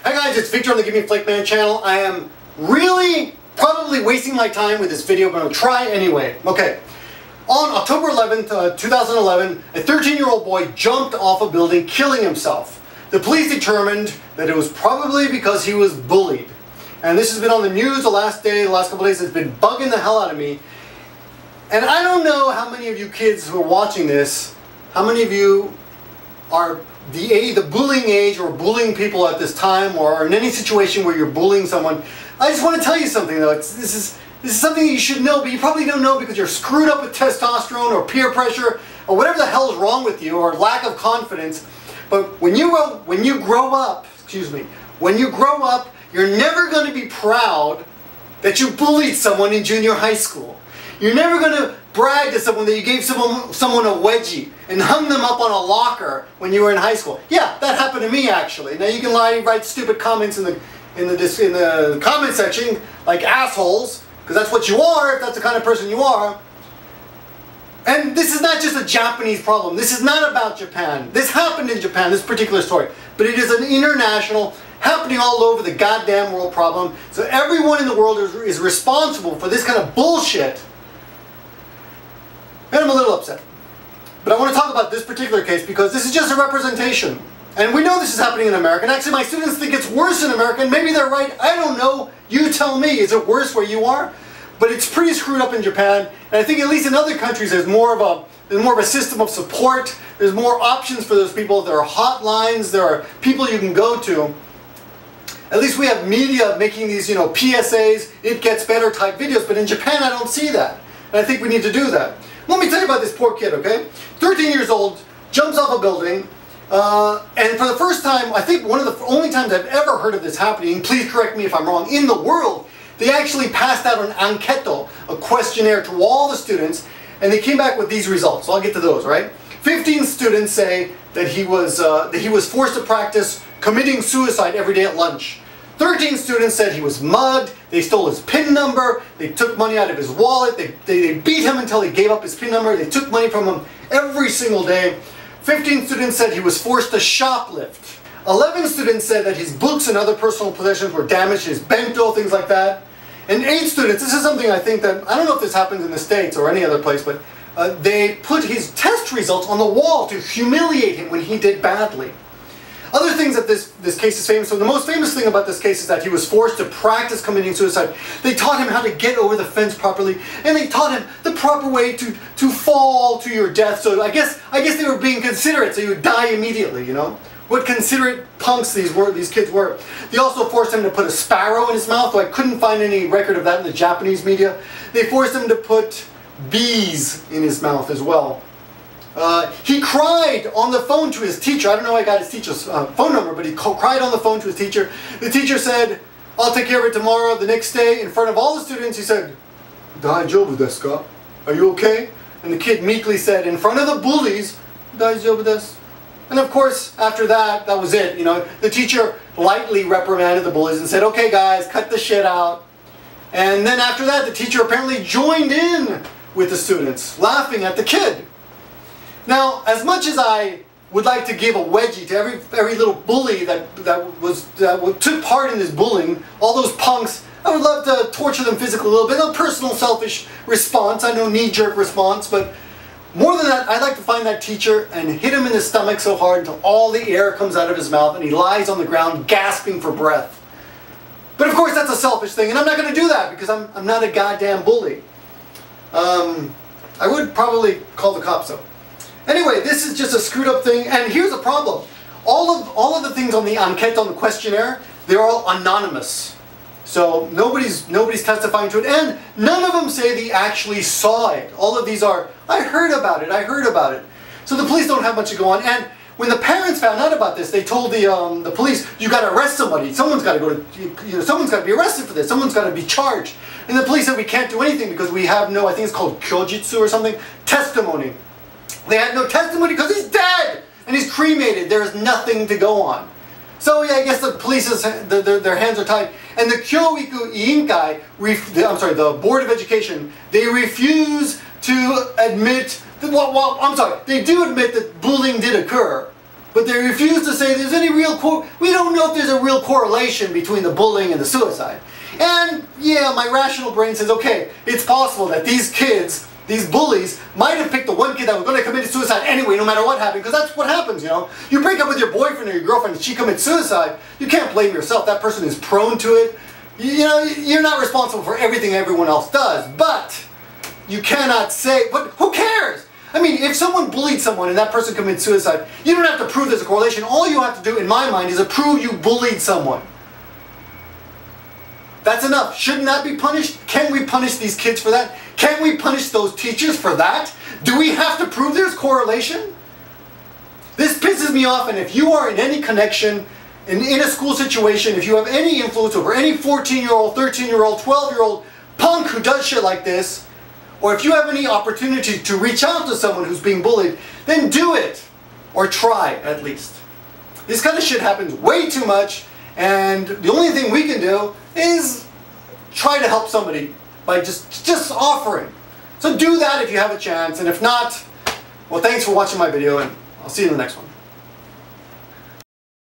Hi guys, it's Victor on the Give Me a Flake Man channel. I am really probably wasting my time with this video, but I'll try anyway. Okay. On October 11th, 2011, a 13-year-old boy jumped off a building, killing himself. The police determined that it was probably because he was bullied. And this has been on the news the last couple of days. It's been bugging the hell out of me. And I don't know how many of you kids who are watching this, how many of you are the bullying age or bullying people at this time, or are in any situation where you're bullying someone. I just want to tell you something though. This is something that you should know, but you probably don't know because you're screwed up with testosterone or peer pressure or whatever the hell is wrong with you, or lack of confidence. But when you grow up, you're never going to be proud that you bullied someone in junior high school. You're never going to brag to someone that you gave someone a wedgie and hung them up on a locker when you were in high school. Yeah, that happened to me actually. Now you can write stupid comments in the comment section like assholes, because that's what you are if that's the kind of person you are. And this is not just a Japanese problem. This is not about Japan. This happened in Japan, this particular story. But it is an international, happening all over the goddamn world problem. So everyone in the world is responsible for this kind of bullshit. And I'm a little upset. But I want to talk about this particular case because this is just a representation. And we know this is happening in America. And actually my students think it's worse in America. And maybe they're right. I don't know. You tell me. Is it worse where you are? But it's pretty screwed up in Japan. And I think at least in other countries there's more of a system of support. There's more options for those people. There are hotlines. There are people you can go to. At least we have media making these, PSAs, it gets better type videos. But in Japan I don't see that. And I think we need to do that. Let me tell you about this poor kid, okay? 13 years old, jumps off a building, and for the first time, I think one of the only times I've ever heard of this happening, please correct me if I'm wrong, in the world, they actually passed out an anketo, a questionnaire to all the students, and they came back with these results. So I'll get to those, right? 15 students say that he was forced to practice committing suicide every day at lunch. 13 students said he was mugged, they stole his PIN number, they took money out of his wallet, they beat him until he gave up his PIN number, they took money from him every single day. 15 students said he was forced to shoplift. 11 students said that his books and other personal possessions were damaged, his bento, things like that. And 8 students, this is something I think that, I don't know if this happens in the States or any other place, but they put his test results on the wall to humiliate him when he did badly. Other things that this case is famous for, the most famous thing about this case is that he was forced to practice committing suicide. They taught him how to get over the fence properly, and they taught him the proper way to fall to your death. So I guess they were being considerate, so you would die immediately, What considerate punks these kids were. They also forced him to put a sparrow in his mouth, though I couldn't find any record of that in the Japanese media. They forced him to put bees in his mouth as well. He cried on the phone to his teacher. I don't know how I got his teacher's phone number, but he cried on the phone to his teacher. The teacher said, "I'll take care of it tomorrow." The next day, in front of all the students, he said, "Daijoubu desu ka? Are you okay?" And the kid meekly said, in front of the bullies, "Daijoubu desu." And of course, after that was it. The teacher lightly reprimanded the bullies and said, "Okay guys, cut the shit out." And then after that, the teacher apparently joined in with the students, laughing at the kid. Now, as much as I would like to give a wedgie to every little bully that took part in this bullying, all those punks, I would love to torture them physically a little bit. A personal, selfish response. I know knee-jerk response, but more than that, I'd like to find that teacher and hit him in the stomach so hard until all the air comes out of his mouth and he lies on the ground gasping for breath. But of course, that's a selfish thing, and I'm not going to do that because I'm not a goddamn bully. I would probably call the cops though. Anyway, this is just a screwed up thing, and here's the problem. All of the things on the enquete, on the questionnaire, they're all anonymous. So nobody's testifying to it, and none of them say they actually saw it. All of these are, I heard about it. So the police don't have much to go on, and when the parents found out about this, they told the police, "You got to arrest somebody. Someone's got to go to, someone's got to be arrested for this. Someone's got to be charged." And the police said, "We can't do anything because we have no," I think it's called kyojitsu or something, testimony. They had no testimony because he's dead and he's cremated. There is nothing to go on. So yeah, I guess the police's their hands are tied. And the Kyoiku Iinkai, the Board of Education, they refuse to admit that, well, I'm sorry, they do admit that bullying did occur, but they refuse to say there's any real we don't know if there's a real correlation between the bullying and the suicide. And yeah, my rational brain says, okay, it's possible that these kids, these bullies, might have picked the one kid that was going to commit suicide anyway, no matter what happened, because that's what happens, you know. You break up with your boyfriend or your girlfriend and she commits suicide, you can't blame yourself. That person is prone to it. You know, you're not responsible for everything everyone else does, but you cannot say, but who cares? I mean, if someone bullied someone and that person commits suicide, you don't have to prove there's a correlation. All you have to do, in my mind, is to prove you bullied someone. That's enough. Shouldn't that be punished? Can we punish these kids for that? Can we punish those teachers for that? Do we have to prove there's correlation? This pisses me off, and if you are in any connection, in a school situation, if you have any influence over any 14-year-old, 13-year-old, 12-year-old punk who does shit like this, or if you have any opportunity to reach out to someone who's being bullied, then do it. Or try, at least. This kind of shit happens way too much, and the only thing we can do is try to help somebody by just offering. So do that if you have a chance, and if not, well, thanks for watching my video, and I'll see you in the next one.